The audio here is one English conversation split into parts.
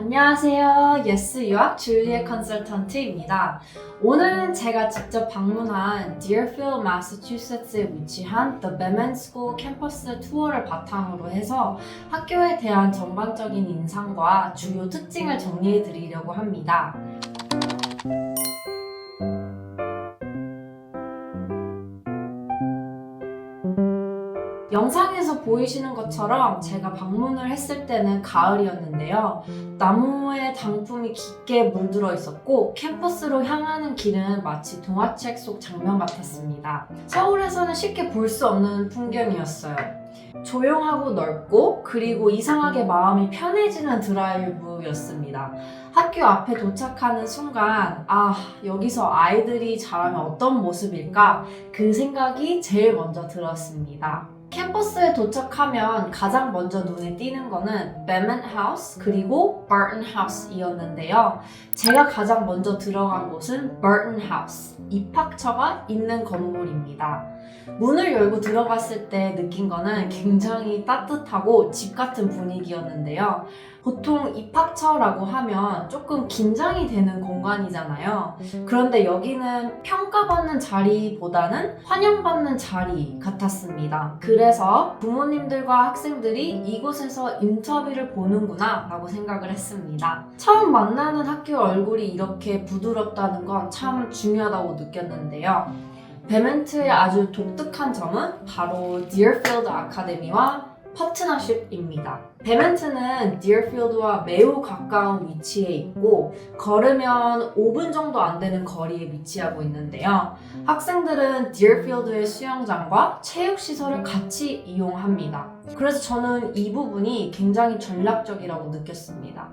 안녕하세요. 예스유학 줄리엣 컨설턴트입니다. 오늘은 제가 직접 방문한 Deerfield, 마사추세츠에 위치한 Bement School 캠퍼스 투어를 바탕으로 해서 학교에 대한 전반적인 인상과 주요 특징을 정리해 드리려고 합니다. 영상에서 보이시는 것처럼 제가 방문을 했을 때는 가을이었는데요. 나무에 단풍이 깊게 물들어 있었고 캠퍼스로 향하는 길은 마치 동화책 속 장면 같았습니다. 서울에서는 쉽게 볼 수 없는 풍경이었어요. 조용하고 넓고 그리고 이상하게 마음이 편해지는 드라이브였습니다. 학교 앞에 도착하는 순간 여기서 아이들이 자라면 어떤 모습일까? 그 생각이 제일 먼저 들었습니다. 캠퍼스에 도착하면 가장 먼저 눈에 띄는 거는 Bement House 그리고 Barton House이었는데요. 제가 가장 먼저 들어간 곳은 Barton House, 입학처가 있는 건물입니다. 문을 열고 들어갔을 때 느낀 거는 굉장히 따뜻하고 집 같은 분위기였는데요. 보통 입학처라고 하면 조금 긴장이 되는 공간이잖아요. 그런데 여기는 평가받는 자리보다는 환영받는 자리 같았습니다. 그래서 부모님들과 학생들이 이곳에서 인터뷰를 보는구나 라고 생각을 했습니다. 처음 만나는 학교 얼굴이 이렇게 부드럽다는 건 참 중요하다고 느꼈는데요. 베멘트의 아주 독특한 점은 바로 Deerfield Academy와 파트너십입니다. 베멘트는 Deerfield와 매우 가까운 위치에 있고 걸으면 5분 정도 안 되는 거리에 위치하고 있는데요. 학생들은 Deerfield의 수영장과 체육시설을 같이 이용합니다. 그래서 저는 이 부분이 굉장히 전략적이라고 느꼈습니다.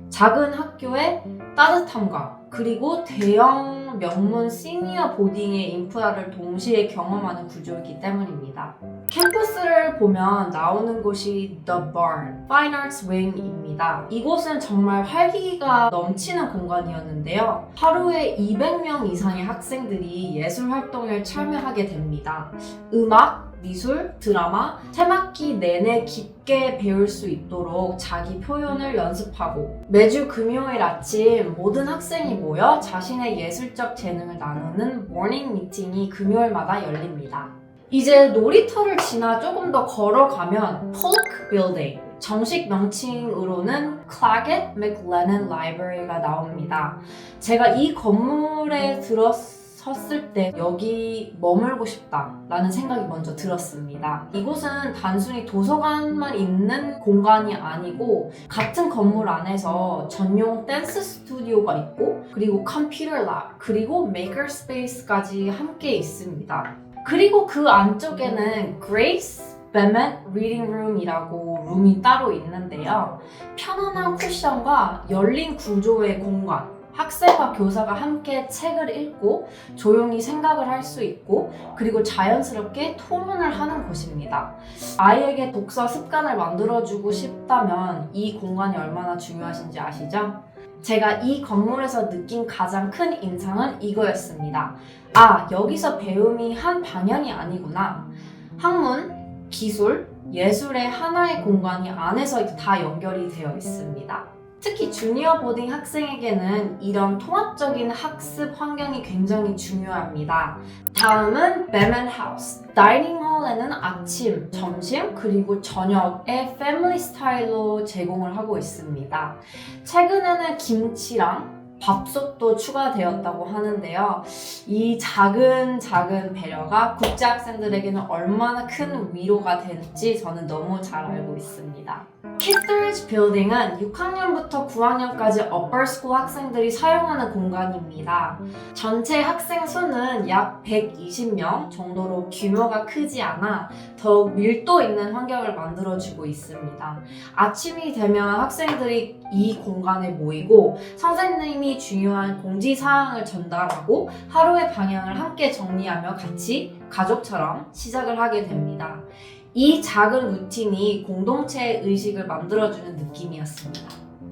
작은 학교의 따뜻함과 그리고 대형 명문 시니어 보딩의 인프라를 동시에 경험하는 구조이기 때문입니다. 캠퍼스를 보면 나오는 곳이 The Barn, Fine Arts Wing입니다. 이곳은 정말 활기가 넘치는 공간이었는데요. 하루에 200명 이상의 학생들이 예술 활동에 참여하게 됩니다. 음악, 미술, 드라마, 새학기 내내 깊게 배울 수 있도록 자기 표현을 연습하고 매주 금요일 아침 모든 학생이 모여 자신의 예술적 재능을 나누는 모닝 미팅이 금요일마다 열립니다. 이제 놀이터를 지나 조금 더 걸어가면 Polk Building, 정식 명칭으로는 Claggett McLennan Library가 나옵니다. 제가 이 건물에 섰을 때 여기 머물고 싶다라는 생각이 먼저 들었습니다. 이곳은 단순히 도서관만 있는 공간이 아니고 같은 건물 안에서 전용 댄스 스튜디오가 있고 그리고 컴퓨터 랩 그리고 메이커 스페이스까지 함께 있습니다. 그리고 그 안쪽에는 Grace Bement Reading Room이라고 룸이 따로 있는데요. 편안한 쿠션과 열린 구조의 공간, 학생과 교사가 함께 책을 읽고 조용히 생각을 할 수 있고 그리고 자연스럽게 토론을 하는 곳입니다. 아이에게 독서 습관을 만들어주고 싶다면 이 공간이 얼마나 중요하신지 아시죠? 제가 이 건물에서 느낀 가장 큰 인상은 이거였습니다. 여기서 배움이 한 방향이 아니구나. 학문, 기술, 예술의 하나의 공간이 안에서 다 연결이 되어 있습니다. 특히 주니어 보딩 학생에게는 이런 통합적인 학습 환경이 굉장히 중요합니다. 다음은 Bement House. 다이닝 홀에는 아침, 점심, 그리고 저녁에 패밀리 스타일로 제공을 하고 있습니다. 최근에는 김치랑 밥솥도 추가되었다고 하는데요. 이 작은 배려가 국제 학생들에게는 얼마나 큰 위로가 될지 저는 너무 잘 알고 있습니다. 키스리지 빌딩은 6학년부터 9학년까지 어퍼스쿨 학생들이 사용하는 공간입니다. 전체 학생 수는 약 120명 정도로 규모가 크지 않아 더욱 밀도 있는 환경을 만들어주고 있습니다. 아침이 되면 학생들이 이 공간에 모이고 선생님이 중요한 공지사항을 전달하고 하루의 방향을 함께 정리하며 같이 가족처럼 시작을 하게 됩니다. 이 작은 루틴이 공동체의 의식을 만들어주는 느낌이었습니다.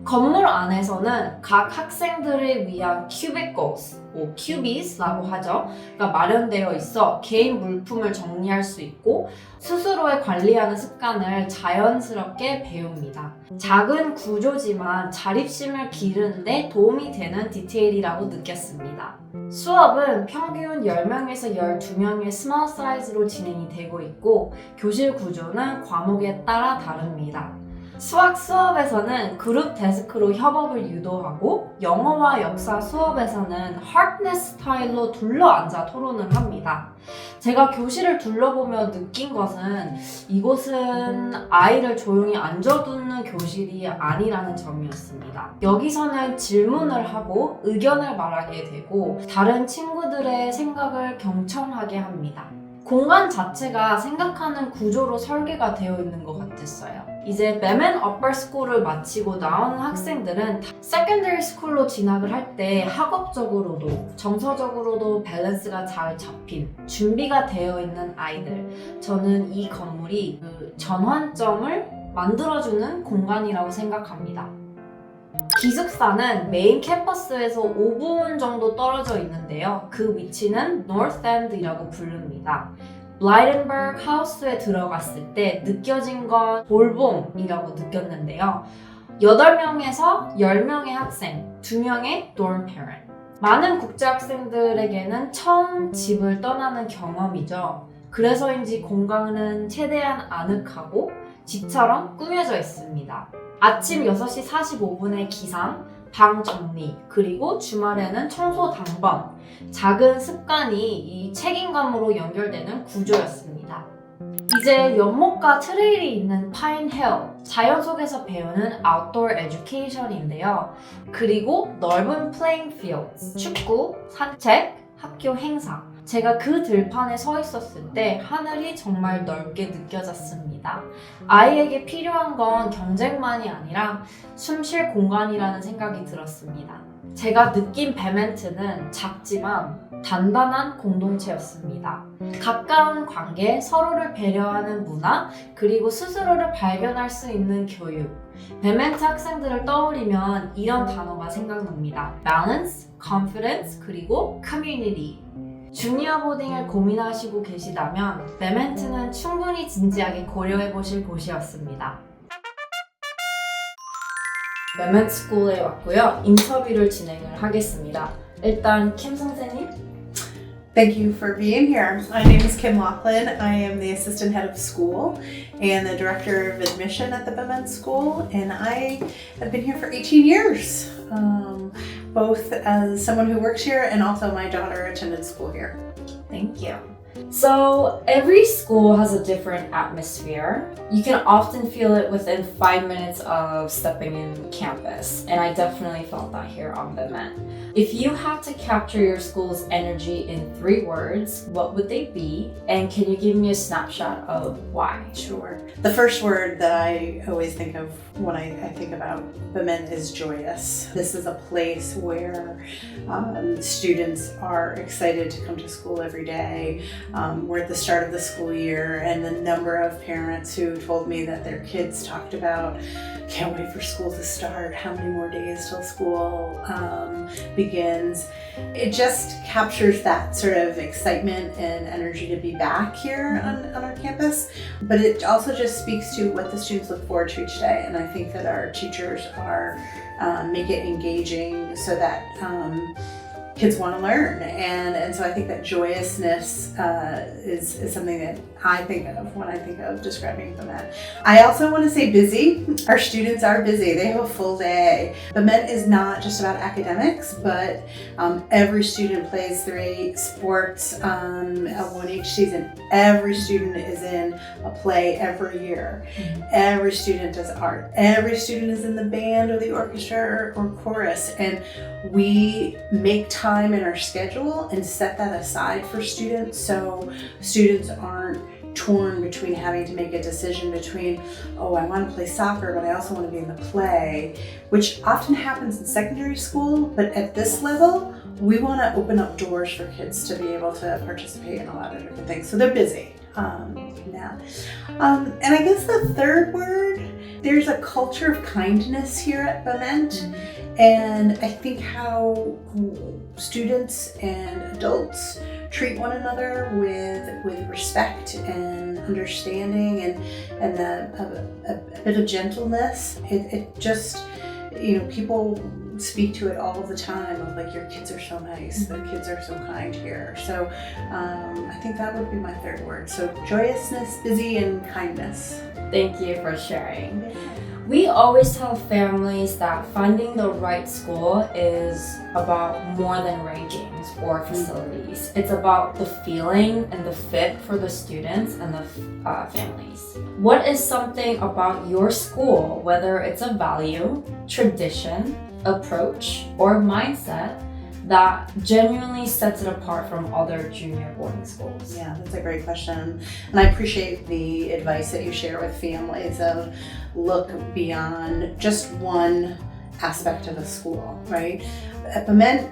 건물 안에서는 각 학생들을 위한 cubicles, cubies라고 하죠. 가 마련되어 있어 개인 물품을 정리할 수 있고 스스로의 관리하는 습관을 자연스럽게 배웁니다. 작은 구조지만 자립심을 기르는데 도움이 되는 디테일이라고 느꼈습니다. 수업은 평균 10명에서 12명의 스몰 사이즈로 진행이 되고 있고 교실 구조는 과목에 따라 다릅니다. 수학 수업에서는 그룹 데스크로 협업을 유도하고 영어와 역사 수업에서는 하트네스 스타일로 둘러앉아 토론을 합니다. 제가 교실을 둘러보며 느낀 것은 이곳은 아이를 조용히 앉아두는 교실이 아니라는 점이었습니다. 여기서는 질문을 하고 의견을 말하게 되고 다른 친구들의 생각을 경청하게 합니다. 공간 자체가 생각하는 구조로 설계가 되어 있는 것 같았어요. 이제 베멘 스쿨을 마치고 나오는 학생들은 세컨더리 스쿨로 진학을 할 때 학업적으로도 정서적으로도 밸런스가 잘 잡힌 준비가 되어 있는 아이들. 저는 이 건물이 그 전환점을 만들어주는 공간이라고 생각합니다. 기숙사는 메인 캠퍼스에서 5분 정도 떨어져 있는데요. 그 위치는 노스엔드이라고 부릅니다. 블라이덴버그 하우스에 들어갔을 때 느껴진 건 돌봄이라고 느꼈는데요. 8명에서 10명의 학생, 2명의 dorm parent. 많은 국제학생들에게는 처음 집을 떠나는 경험이죠. 그래서인지 공간은 최대한 아늑하고 집처럼 꾸며져 있습니다. 아침 6시 45분에 기상, 방 정리, 그리고 주말에는 청소 당번. 작은 습관이 이 책임감으로 연결되는 구조였습니다. 이제 연못가 트레일이 있는 파인힐, 자연 속에서 배우는 아웃도어 에듀케이션인데요. 그리고 넓은 플레잉 필드, 축구, 산책, 학교 행사. 제가 그 들판에 서 있었을 때 하늘이 정말 넓게 느껴졌습니다. 아이에게 필요한 건 경쟁만이 아니라 숨 쉴 공간이라는 생각이 들었습니다. 제가 느낀 베멘트는 작지만 단단한 공동체였습니다. 가까운 관계, 서로를 배려하는 문화, 그리고 스스로를 발견할 수 있는 교육. 베멘트 학생들을 떠올리면 이런 단어가 생각납니다. balance, confidence, 그리고 community. 주니어보딩을 고민하시고 계시다면 베멘트는 충분히 진지하게 고려해보실 곳이었습니다. 베멘트 스쿨에 왔고요. 인터뷰를 진행을 하겠습니다. 일단 킴 선생님. Thank you for being here. My name is Kim Laughlin. I am the assistant head of school and the director of admission at the Bement School, and I have been here for 18 years, both as someone who works here and also my daughter attended school here. Thank you. So every school has a different atmosphere. You can often feel it within 5 minutes of stepping in campus, and I definitely felt that here on Bement. If you had to capture your school's energy in 3 words, what would they be? And can you give me a snapshot of why? Sure. The first word that I always think of when I think about Bement is joyous. This is a place where students are excited to come to school every day. We're at the start of the school year, and the number of parents who told me that their kids talked about, can't wait for school to start, how many more days till school begins. It just captures that sort of excitement and energy to be back here on our campus, but it also just speaks to what the students look forward to each day, and I think that our teachers are make it engaging so that kids want to learn, and so I think that joyousness is something that I think of when I think of describing Bement. I also want to say busy. Our students are busy. They have a full day. Bement is not just about academics, but every student plays 3 sports, one each season. Every student is in a play every year. Every student does art. Every student is in the band or the orchestra or chorus, and we make time in our schedule and set that aside for students so students aren't torn between having to make a decision between, oh, I want to play soccer, but I also want to be in the play, which often happens in secondary school, but at this level, we want to open up doors for kids to be able to participate in a lot of different things. So they're busy. And I guess the third word there's a culture of kindness here at Bement, and I think how students and adults treat one another with respect and understanding and a bit of gentleness. It just, people speak to it all the time of like, your kids are so nice, the kids are so kind here. So I think that would be my third word. So joyousness, busy, and kindness. Thank you for sharing. We always tell families that finding the right school is about more than rankings or facilities. It's about the feeling and the fit for the students and the families. What is something about your school, whether it's a value, tradition, approach, or mindset, that genuinely sets it apart from other junior boarding schools? Yeah, that's a great question. And I appreciate the advice that you share with families of look beyond just one aspect of a school, right? At Bement,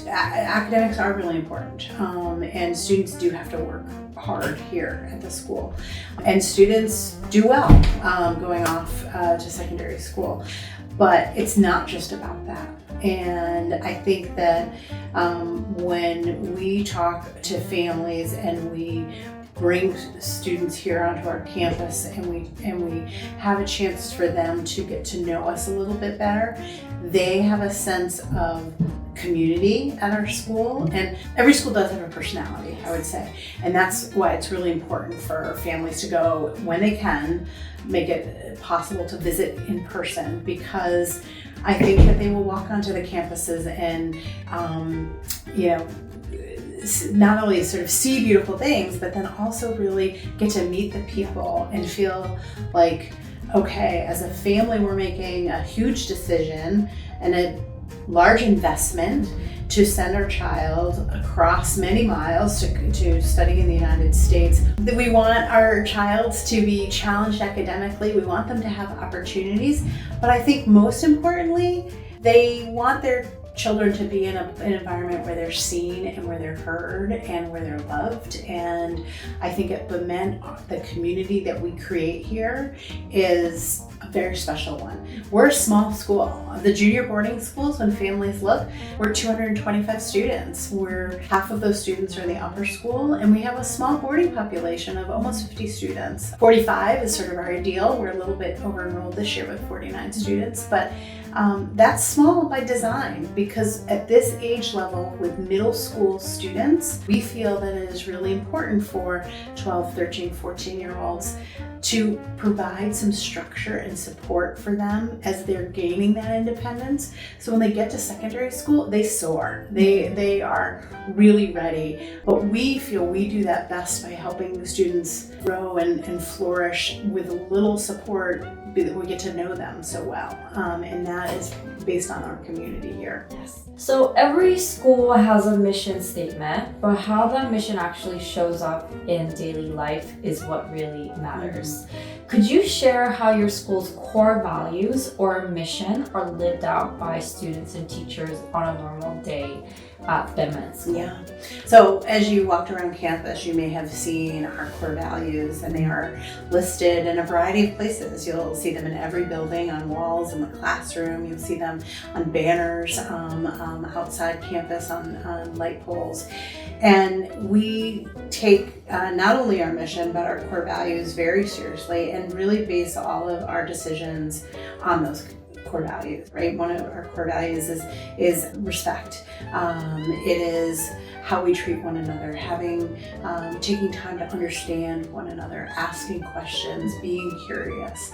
academics are really important, and students do have to work hard here at the school. And students do well going off to secondary school. But it's not just about that. And I think that when we talk to families and we bring students here onto our campus and we have a chance for them to get to know us a little bit better, they have a sense of community at our school. And every school does have a personality, I would say. And that's why it's really important for families to go when they can, make it possible to visit in person, because I think that they will walk onto the campuses and, not only sort of see beautiful things, but then also really get to meet the people and feel like, okay, as a family, we're making a huge decision and a large investment to send our child across many miles to study in the United States. That we want our child to be challenged academically. We want them to have opportunities. But I think most importantly, they want their children to be in an environment where they're seen and where they're heard and where they're loved. And I think at Bement, the community that we create here is a very special one. We're a small school. The junior boarding schools, when families look, we're 225 students. Half of those students are in the upper school, and we have a small boarding population of almost 50 students. 45 is sort of our ideal. We're a little bit over-enrolled this year with 49 students, but that's small by design, because at this age level with middle school students, we feel that it is really important for 12, 13, 14-year-olds to provide some structure and support for them as they're gaining that independence. So when they get to secondary school, they soar. They are really ready. But we feel we do that best by helping the students grow and flourish with a little support. We get to know them so well. And that is based on our community here. Yes. So every school has a mission statement, but how that mission actually shows up in daily life is what really matters. Could you share how your school's core values or mission are lived out by students and teachers on a normal day at Bement School? Yeah. So as you walked around campus, you may have seen our core values, and they are listed in a variety of places. You'll see them in every building, on walls in the classroom. You'll see them on banners outside campus, on light poles. And we take not only our mission, but our core values very seriously, and really base all of our decisions on those core values, right? One of our core values is respect. It is how we treat one another, taking time to understand one another, asking questions, being curious.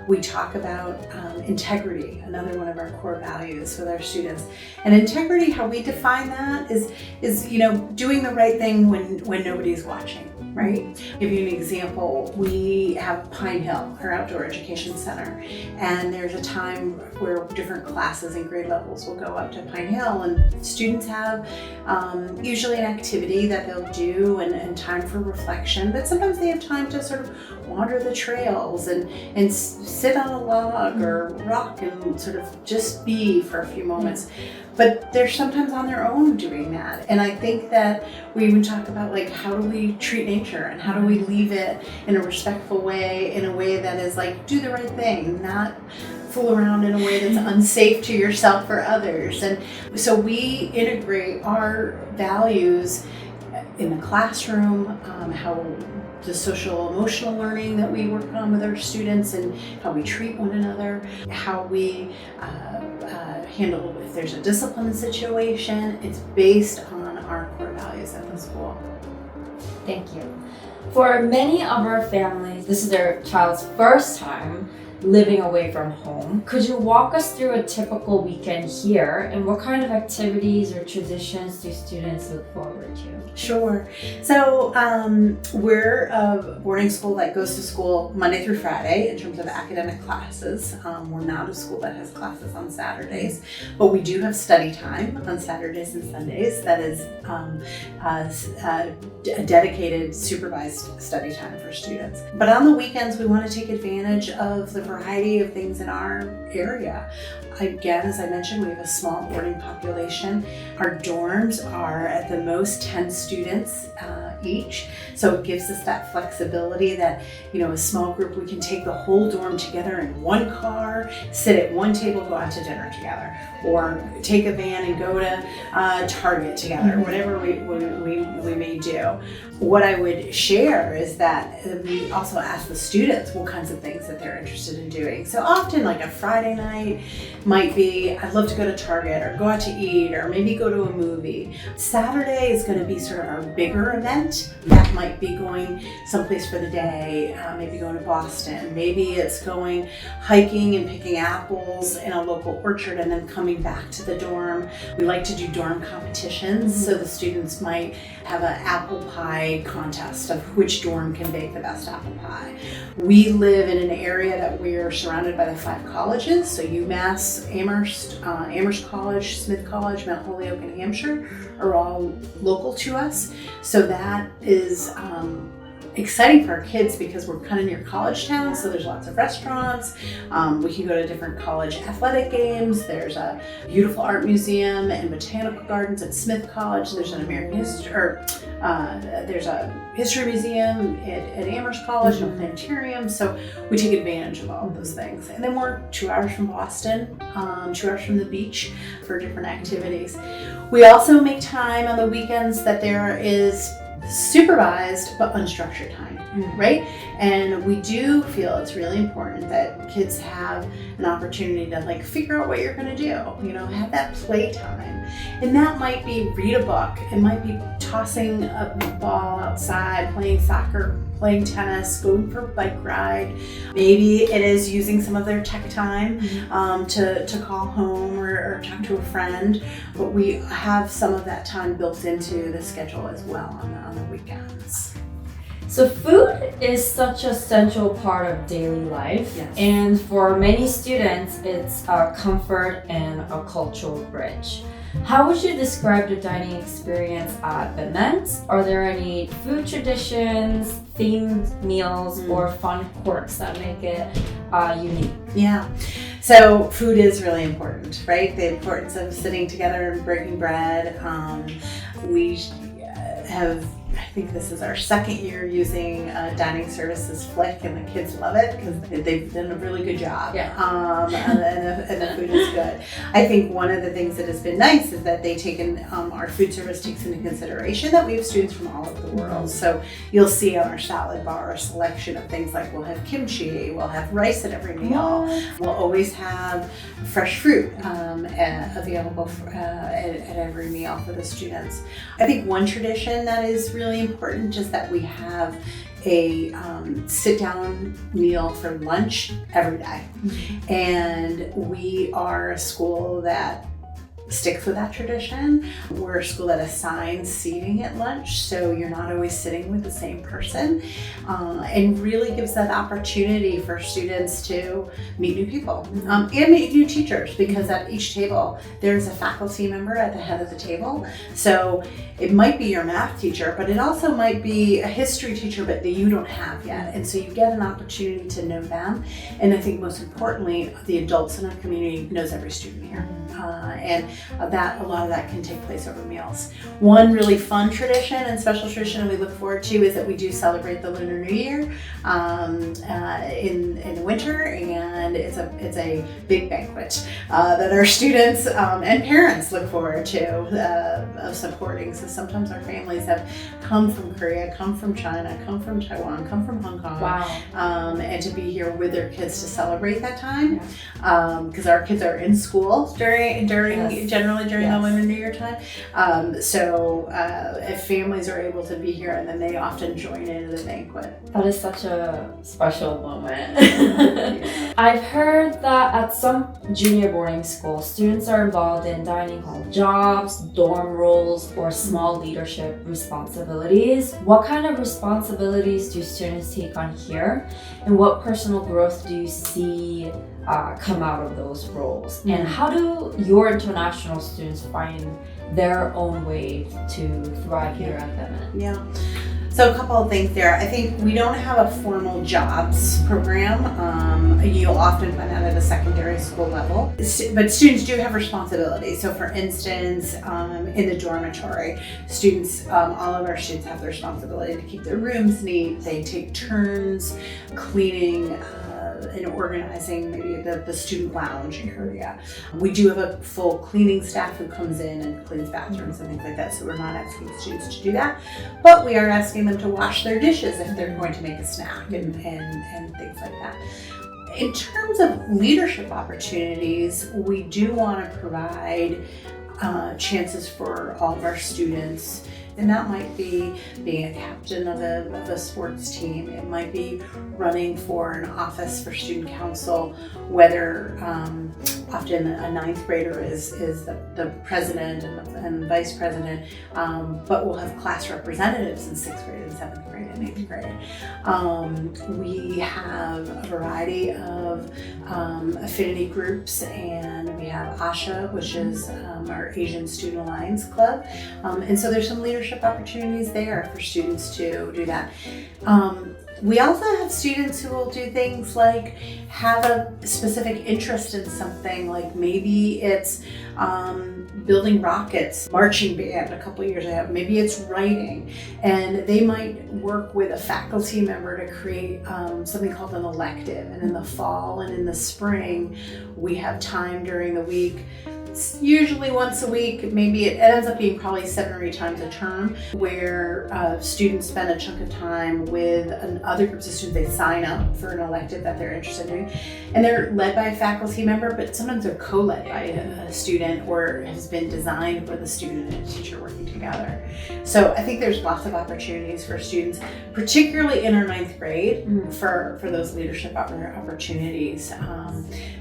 We talk about integrity, another one of our core values with our students. And integrity, how we define that is doing the right thing when nobody's watching. Right? I'll give you an example. We have Pine Hill, our outdoor education center, and there's a time where different classes and grade levels will go up to Pine Hill, and students have usually an activity that they'll do and time for reflection, but sometimes they have time to sort of wander the trails and sit on a log or rock and sort of just be for a few moments. But they're sometimes on their own doing that. And I think that we even talk about, like, how do we treat nature? culture, and how do we leave it in a respectful way, in a way that is like, do the right thing, not fool around in a way that's unsafe to yourself or others. And so we integrate our values in the classroom, how the social emotional learning that we work on with our students, and how we treat one another, how we handle if there's a discipline situation. It's based on our core values at the school. Thank you. For many of our families, this is their child's first time living away from home. Could you walk us through a typical weekend here, and what kind of activities or traditions do students look forward to? Sure. So we're a boarding school that goes to school Monday through Friday in terms of academic classes. We're not a school that has classes on Saturdays, but we do have study time on Saturdays and Sundays. That is a dedicated supervised study time for students. But on the weekends, we want to take advantage of the variety of things in our area. Again, as I mentioned, we have a small boarding population. Our dorms are at the most 10 students each. So it gives us that flexibility that, you know, a small group, we can take the whole dorm together in one car, sit at one table, go out to dinner together, or take a van and go to Target together, whatever we may do. What I would share is that we also ask the students what kinds of things that they're interested in doing. So often, like a Friday night might be, I'd love to go to Target or go out to eat or maybe go to a movie. Saturday is going to be sort of our bigger event. That might be going someplace for the day, maybe going to Boston. Maybe it's going hiking and picking apples in a local orchard and then coming back to the dorm. We like to do dorm competitions, so the students might have an apple pie contest of which dorm can bake the best apple pie. We live in an area that we're surrounded by the 5 colleges, so UMass, Amherst College, Smith College, Mount Holyoke, and Hampshire are all local to us. So that is exciting for our kids because we're kind of near college town, so there's lots of restaurants. We can go to different college athletic games. There's a beautiful art museum and botanical gardens at Smith College. There's an American history, there's a history museum at Amherst College and a planetarium. So we take advantage of all of those things. And then we're 2 hours from Boston, 2 hours from the beach for different activities. We also make time on the weekends that there is supervised but unstructured time, right? And we do feel it's really important that kids have an opportunity to like figure out what you're going to do, you know, have that play time. And that might be read a book, it might be tossing a ball outside, playing soccer, playing tennis, going for a bike ride. Maybe it is using some of their tech time to call home or talk to a friend. But we have some of that time built into the schedule as well on the weekends. So food is such a central part of daily life, Yes. and for many students, it's a comfort and a cultural bridge. How would you describe the dining experience at Bement? Are there any food traditions, themed meals, or fun quirks that make it unique? Yeah. So food is really important, right? The importance of sitting together and breaking bread. We have, I think this is our 2nd year using dining services Flick, and the kids love it because they've done a really good job. Yeah. And the food is good. I think one of the things that has been nice is that our food service takes into consideration that we have students from all over the world. So you'll see on our salad bar a selection of things like we'll have kimchi, we'll have rice at every meal, we'll always have fresh fruit available at every meal for the students. I think one tradition that is really important is that we have a sit-down meal for lunch every day. And we are a school that sticks with that tradition. We're a school that assigns seating at lunch, so you're not always sitting with the same person, and really gives that opportunity for students to meet new people and meet new teachers, because at each table there's a faculty member at the head of the table. So it might be your math teacher, but it also might be a history teacher but that you don't have yet, and so you get an opportunity to know them. And I think most importantly, the adults in our community knows every student here. And that a lot of that can take place over meals. One really fun tradition and special tradition we look forward to is that we do celebrate the Lunar New Year in the winter, and it's a big banquet that our students and parents look forward to of supporting. So sometimes our families have come from Korea, come from China, come from Taiwan, come from Hong Kong, and to be here with their kids to celebrate that time, because our kids are in school generally during the Lunar New Year time. So if families are able to be here, and then they often join in the banquet. That is such a special moment. I've heard that at some junior boarding schools, students are involved in dining hall jobs, dorm roles, or small leadership responsibilities. What kind of responsibilities do students take on here? And what personal growth do you see come out of those roles? And how do your international students find their own way to thrive here at Bement? Yeah. So a couple of things there. I think we don't have a formal jobs program. You'll often find that at a secondary school level. But students do have responsibilities. So for instance, in the dormitory, students, all of our students have the responsibility to keep their rooms neat. They take turns cleaning and organizing maybe the student lounge area. We do have a full cleaning staff who comes in and cleans bathrooms and things like that, so we're not asking students to do that, but we are asking them to wash their dishes if they're going to make a snack and things like that. In terms of leadership opportunities, we do want to provide chances for all of our students. And that might be being a captain of a sports team. It might be running for an office for student council, whether often a ninth grader is the president and vice president, but we'll have class representatives in sixth grade and seventh grade and eighth grade. We have a variety of affinity groups, and we have ASHA, which is our Asian Student Alliance Club. And so there's some leadership opportunities there for students to do that. We also have students who will do things like have a specific interest in something, like maybe it's building rockets, marching band a couple years ago, maybe it's writing, and they might work with a faculty member to create something called an elective. And in the fall and in the spring, we have time during the week. It's usually once a week, maybe it ends up being probably 7 or 8 times a term, where students spend a chunk of time with other groups of students. They sign up for an elective that they're interested in doing, and they're led by a faculty member, but sometimes they're co-led by a student, or has been designed with a student and a teacher working together. So I think there's lots of opportunities for students, particularly in our 9th grade, for those leadership opportunities.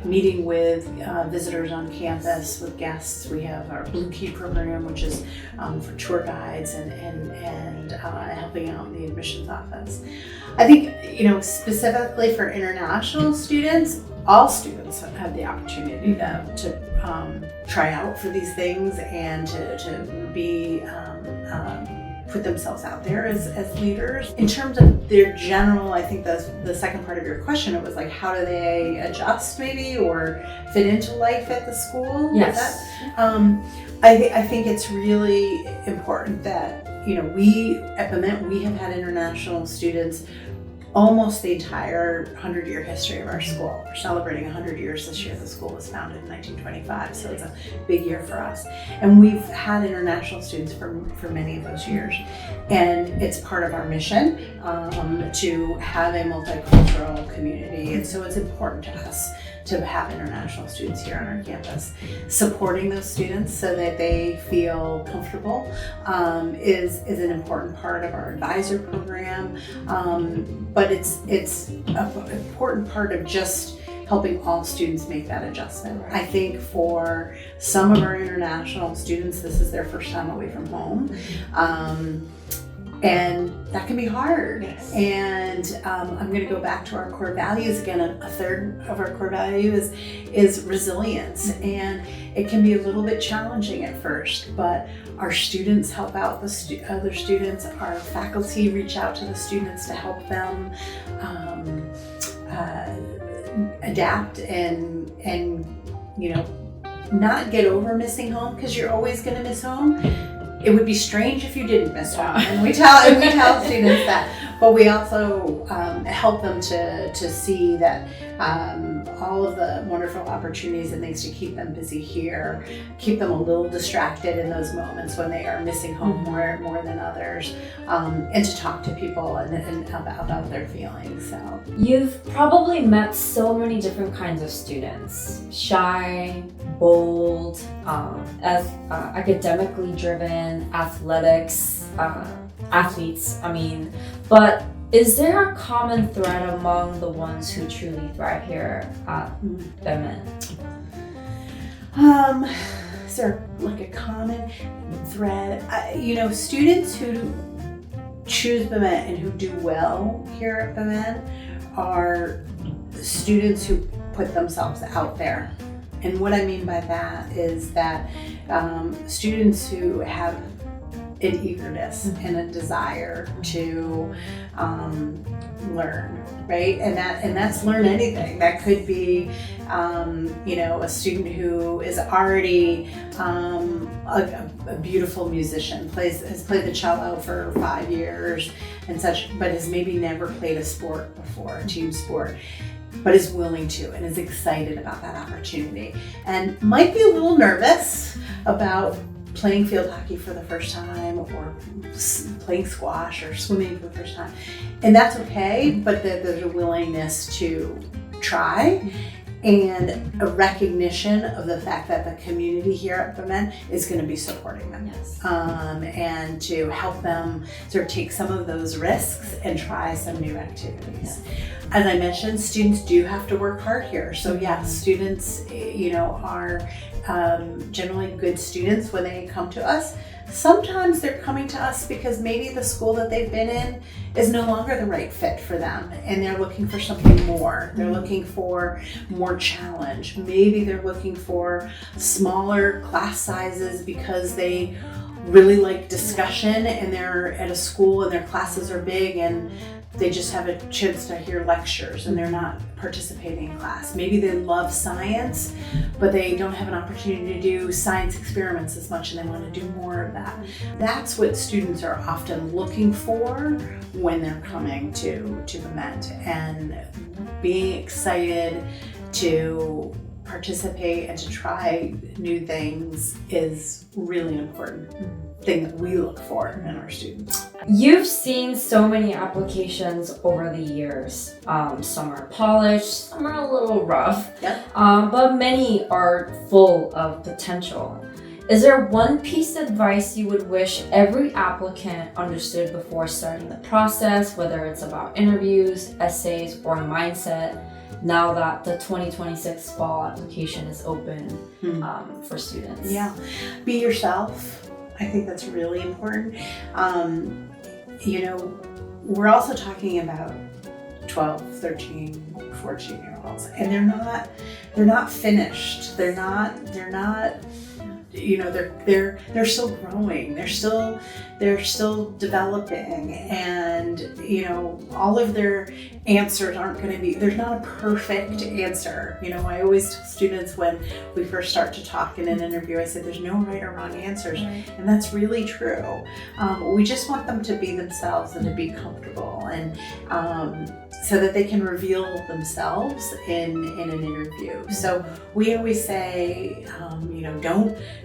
Meeting with visitors on campus, with guests. We have our Blue Key program, which is for tour guides and helping out in the admissions office. I think, specifically for international students, all students have the opportunity to try out for these things and to be put themselves out there as leaders. In terms of their general, I think the second part of your question, it was like, how do they adjust maybe or fit into life at the school? Yes. I think it's really important that, we at Bement, we have had international students almost the entire 100-year history of our school. We're celebrating 100 years this year. The school was founded in 1925, so it's a big year for us. And we've had international students for many of those years. And it's part of our mission to have a multicultural community. And so it's important to us to have international students here on our campus. Supporting those students so that they feel comfortable is an important part of our advisor program. But it's an important part of just helping all students make that adjustment. I think for some of our international students, this is their first time away from home. And that can be hard. Yes. And I'm going to go back to our core values again. A third of our core value is resilience. And it can be a little bit challenging at first, but our students help out the other students. Our faculty reach out to the students to help them adapt and not get over missing home, because you're always going to miss home. It would be strange if you didn't miss home, and we tell students that. But we also help them to see that all of the wonderful opportunities and things to keep them busy here, keep them a little distracted in those moments when they are missing home more than others, and to talk to people and about their feelings. So You've probably met so many different kinds of students: shy, bold, academically driven, athletes. But is there a common thread among the ones who truly thrive here at Bement? Is there like a common thread? Students who choose Bement and who do well here at Bement are students who put themselves out there. And what I mean by that is that students who have an eagerness and a desire to learn, right? And that's learn anything. That could be, a student who is already a beautiful musician, has played the cello for 5 years and such, but has maybe never played a sport before, a team sport, but is willing to and is excited about that opportunity, and might be a little nervous about playing field hockey for the first time, or playing squash or swimming for the first time. And that's okay, but there's a willingness to try, and a recognition of the fact that the community here at Bement is going to be supporting them. Yes. And to help them sort of take some of those risks and try some new activities. Yes. As I mentioned, students do have to work hard here. So yes, students, are generally good students when they come to us. Sometimes they're coming to us because maybe the school that they've been in is no longer the right fit for them, and they're looking for something more. They're looking for more challenge. Maybe they're looking for smaller class sizes because they really like discussion, and they're at a school and their classes are big and they just have a chance to hear lectures and they're not participating in class. Maybe they love science, but they don't have an opportunity to do science experiments as much, and they want to do more of that. That's what students are often looking for when they're coming to Bement, and being excited to participate and to try new things is really an important thing that we look for in our students. You've seen so many applications over the years. Some are polished, some are a little rough, Yep. but many are full of potential. Is there one piece of advice you would wish every applicant understood before starting the process, whether it's about interviews, essays, or mindset, now that the 2026 fall application is open for students? Yeah, be yourself. I think that's really important. We're also talking about 12, 13, 14-year-olds, and they're not finished. They're still growing. They're still developing, and all of their answers aren't going to be, there's not a perfect answer. I always tell students when we first start to talk in an interview, I said there's no right or wrong answers, and that's really true. We just want them to be themselves and to be comfortable, and so that they can reveal themselves in an interview. So we always say,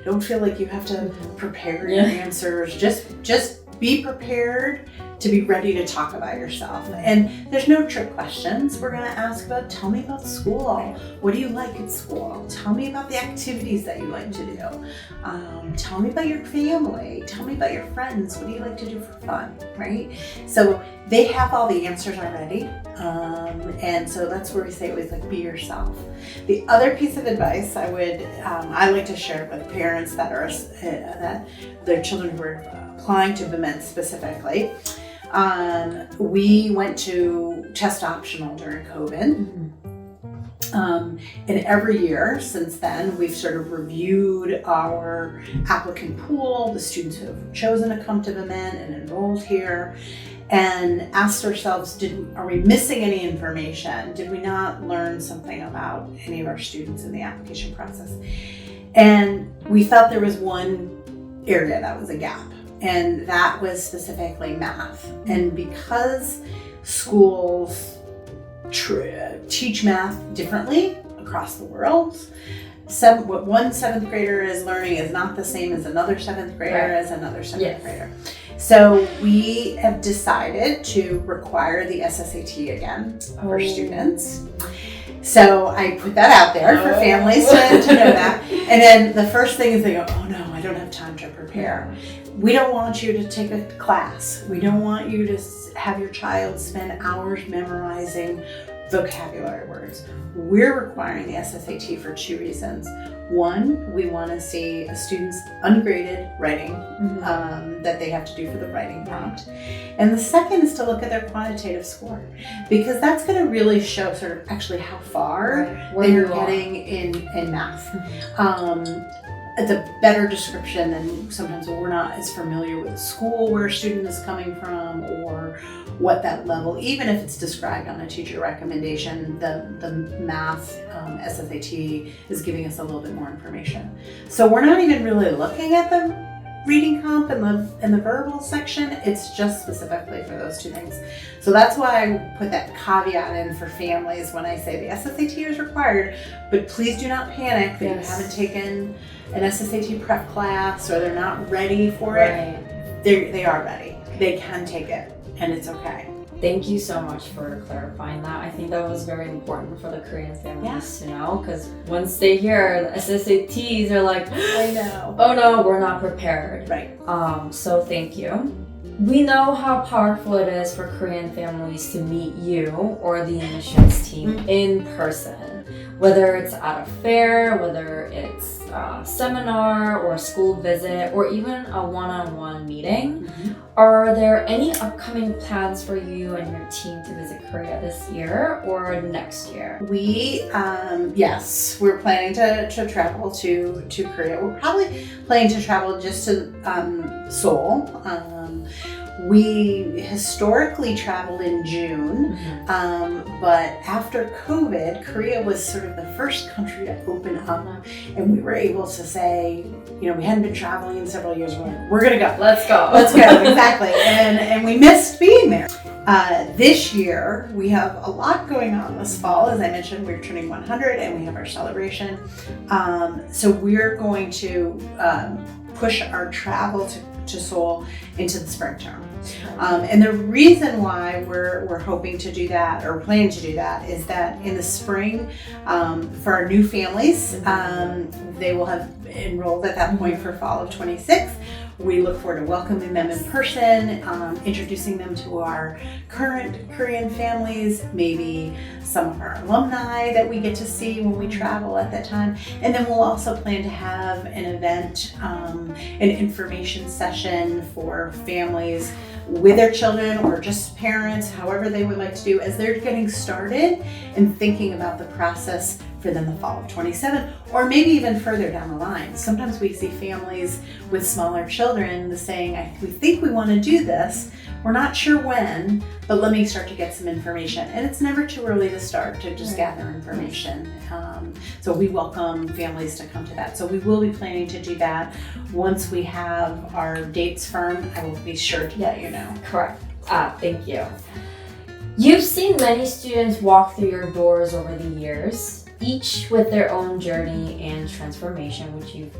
don't feel like you have to prepare your answers. Just be prepared to be ready to talk about yourself. And there's no trick questions. We're going to ask about, tell me about school. What do you like at school? Tell me about the activities that you like to do. Tell me about your family. Tell me about your friends. What do you like to do for fun, right? So they have all the answers already. And so that's where we say always, like, be yourself. The other piece of advice I like to share with parents that their children who are applying to Bement specifically. We went to test optional during COVID. And every year since then, we've sort of reviewed our applicant pool, the students who have chosen to come to Bement and enrolled here, and asked ourselves, are we missing any information? Did we not learn something about any of our students in the application process? And we felt there was one area that was a gap, and that was specifically math. And because schools teach math differently across the world, what one seventh grader is learning is not the same as another seventh grader as another seventh grader. So we have decided to require the SSAT again for students. So I put that out there for families to know that. And then the first thing is they go, oh no, I don't have time to prepare. We don't want you to take a class. We don't want you to have your child spend hours memorizing vocabulary words. We're requiring the SSAT for two reasons. One, we want to see a student's ungraded writing that they have to do for the writing prompt. And the second is to look at their quantitative score, because that's going to really show sort of actually how far they're getting in math. It's a better description than sometimes we're not as familiar with the school where a student is coming from or what that level, even if it's described on a teacher recommendation, the math SSAT is giving us a little bit more information. So we're not even really looking at the reading comp and the verbal section. It's just specifically for those two things. So that's why I put that caveat in for families when I say the SSAT is required, but please do not panic that you haven't taken an SSAT prep class or they're not ready for it. They are ready. They can take it, and it's okay. Thank you so much for clarifying that. I think that was very important for the Korean families to know, because once they hear the SSATs, they're like, I know. oh no, we're not prepared. Right. So thank you. We know how powerful it is for Korean families to meet you or the admissions team in person, whether it's at a fair, whether it's a seminar or a school visit, or even a one-on-one meeting. Are there any upcoming plans for you and your team to visit Korea this year or next year? We, yes, we're planning to travel to Korea. We're probably planning to travel just to Seoul. We historically traveled in June, but after COVID, Korea was sort of the first country to open up, and we were able to say, we hadn't been traveling in several years. We're gonna go. Let's go. Let's go, exactly. And we missed being there. This year, we have a lot going on this fall. As I mentioned, we're turning 100 and we have our celebration. So we're going to push our travel to Seoul into the spring term. And the reason why we're hoping to do that, or planning to do that, is that in the spring, for our new families, they will have enrolled at that point for fall of 26. We look forward to welcoming them in person, introducing them to our current Korean families, maybe some of our alumni that we get to see when we travel at that time. And then we'll also plan to have an event, an information session for families with their children or just parents, however they would like to do, as they're getting started and thinking about the process for them the fall of 27, or maybe even further down the line. Sometimes we see families with smaller children saying, we think we want to do this, we're not sure when, but let me start to get some information. And it's never too early to start to just gather information. So we welcome families to come to that. So we will be planning to do that. Once we have our dates firm, I will be sure to let you know. Correct. Thank you. You've seen many students walk through your doors over the years, each with their own journey and transformation, which you've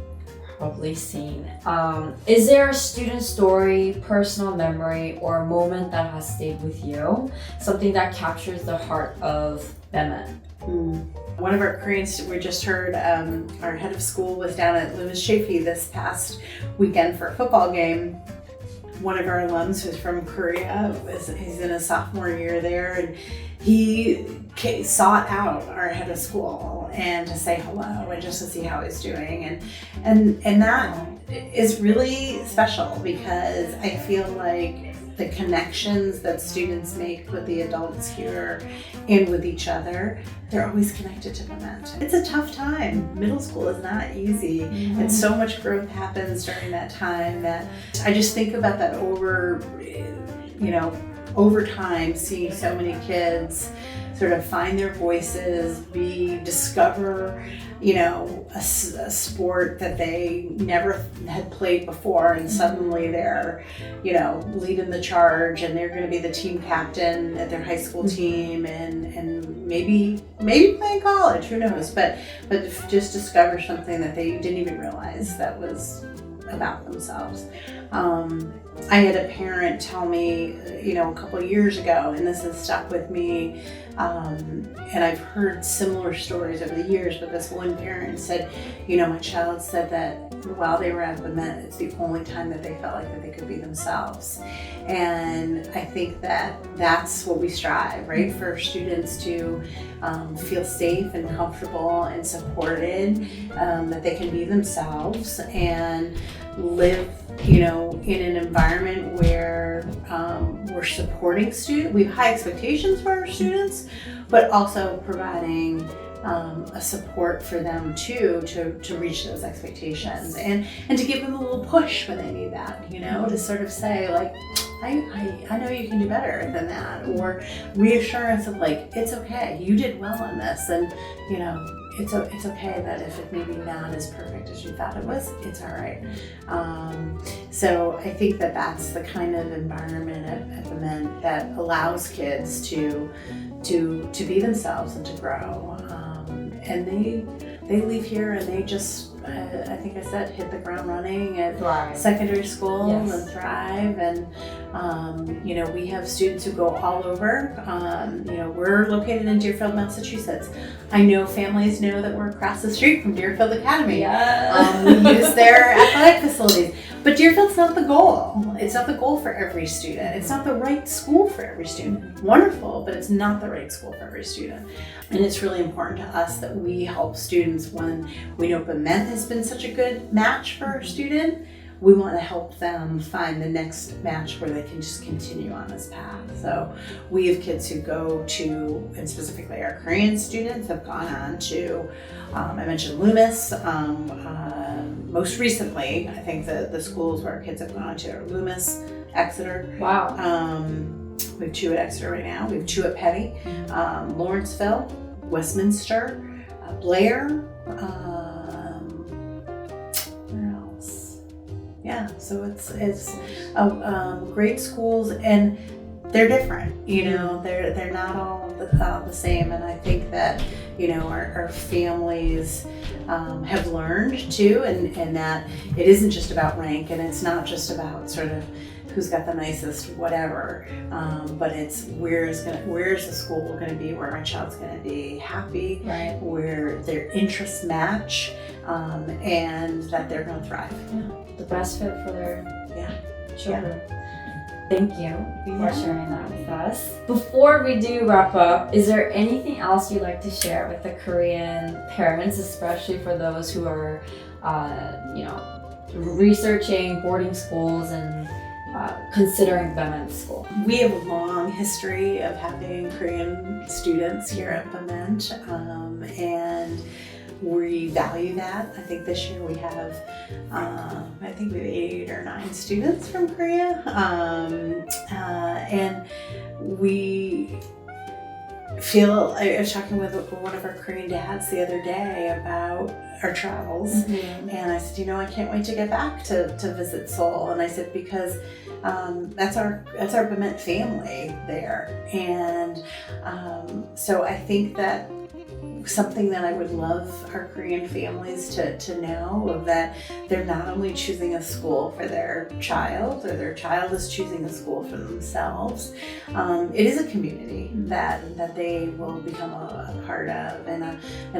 probably seen. Is there a student story, personal memory, or a moment that has stayed with you? Something that captures the heart of Bement? One of our Korean students, we just heard our head of school was down at Lewis Chafee this past weekend for a football game. One of our alums who's from Korea, he's in his sophomore year there, and he sought out our head of school and to say hello and just to see how he's doing, and that is really special, because I feel like the connections that students make with the adults here and with each other, they're always connected to Bement. It's a tough time. Middle school is not easy, and so much growth happens during that time that I just think about that over time, seeing so many kids sort of find their voices, discover, you know, a sport that they never had played before, and suddenly they're, you know, leading the charge, and they're going to be the team captain at their high school team, and maybe play college, who knows, but just discover something that they didn't even realize that was about themselves. I had a parent tell me, you know, a couple of years ago, and this has stuck with me, and I've heard similar stories over the years, but this one parent said, you know, my child said that while they were at Bement, it's the only time that they felt like that they could be themselves. And I think that that's what we strive, right? For students to feel safe and comfortable and supported, that they can be themselves and live, you know, in an environment where we're supporting students. We have high expectations for our students, but also providing a support for them too to reach those expectations, and to give them a little push when they need that, you know, to sort of say like, I know you can do better than that, or reassurance of like, it's okay, you did well on this, and you know, it's okay that if it maybe not as perfect as you thought it was, it's all right. So I think that that's the kind of environment at Bement that allows kids to be themselves and to grow. And they leave here and they just, I think I said, hit the ground running at secondary school. Yes. And thrive. And, you know, we have students who go all over. You know, we're located in Deerfield, Massachusetts. I know families know that we're across the street from Deerfield Academy. Yeah. We use their athletic facilities. But Deerfield's not the goal. It's not the goal for every student. It's not the right school for every student. Wonderful, but it's not the right school for every student. And it's really important to us that we help students when we know Bement has been such a good match for our student. We want to help them find the next match where they can just continue on this path. So we have kids who go to, and specifically our Korean students have gone on to, I mentioned Loomis. Most recently, I think the schools where our kids have gone to are Loomis, Exeter. Wow. We have 2 at Exeter right now. We have 2 at Petty, Lawrenceville, Westminster, Blair. Yeah, so it's great schools, and they're different. You know, they're not all the same, and I think that, you know, our families have learned too, and that it isn't just about rank, and it's not just about sort of who's got the nicest whatever, but it's where's the school going to be where my child's going to be happy, right? Where their interests match, and that they're going to thrive. Yeah. The best fit for their children. Yeah. Thank you for sharing that with us. Before we do wrap up, is there anything else you'd like to share with the Korean parents, especially for those who are, you know, researching boarding schools and considering Bement School? We have a long history of having Korean students here at Bement, and we value that. I think this year we have, I think we have 8 or 9 students from Korea, and we feel, I was talking with one of our Korean dads the other day about our travels, and I said, you know, I can't wait to get back to visit Seoul, and I said, because that's our Bement family there, and so I think that something that I would love our Korean families to know, of that they're not only choosing a school for their child, or their child is choosing a school for themselves. It is a community that they will become a part of, and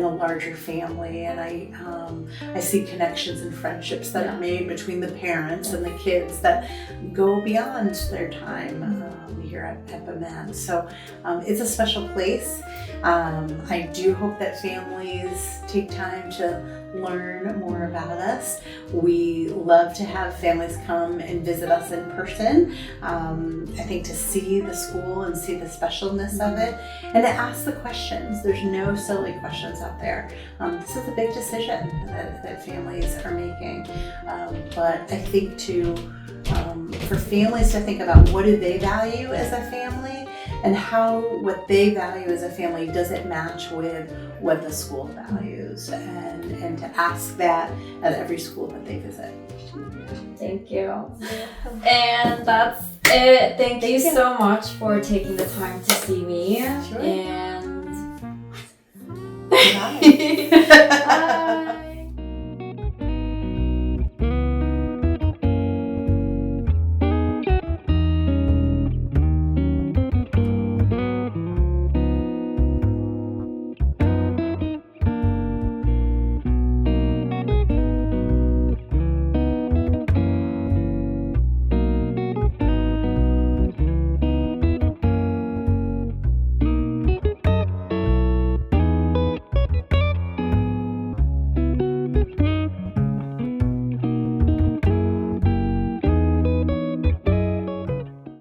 a larger family. And I see connections and friendships that are made between the parents and the kids that go beyond their time here at Bement. So it's a special place. I do hope that families take time to learn more about us. We love to have families come and visit us in person. I think to see the school and see the specialness of it, and to ask the questions. There's no silly questions out there. This is a big decision that families are making. But I think for families to think about what do they value as a family, and how what they value as a family, does it match with what the school values, and to ask that at every school that they visit. Thank you. And that's it. Thank you so much for taking the time to see me. Sure. And Bye.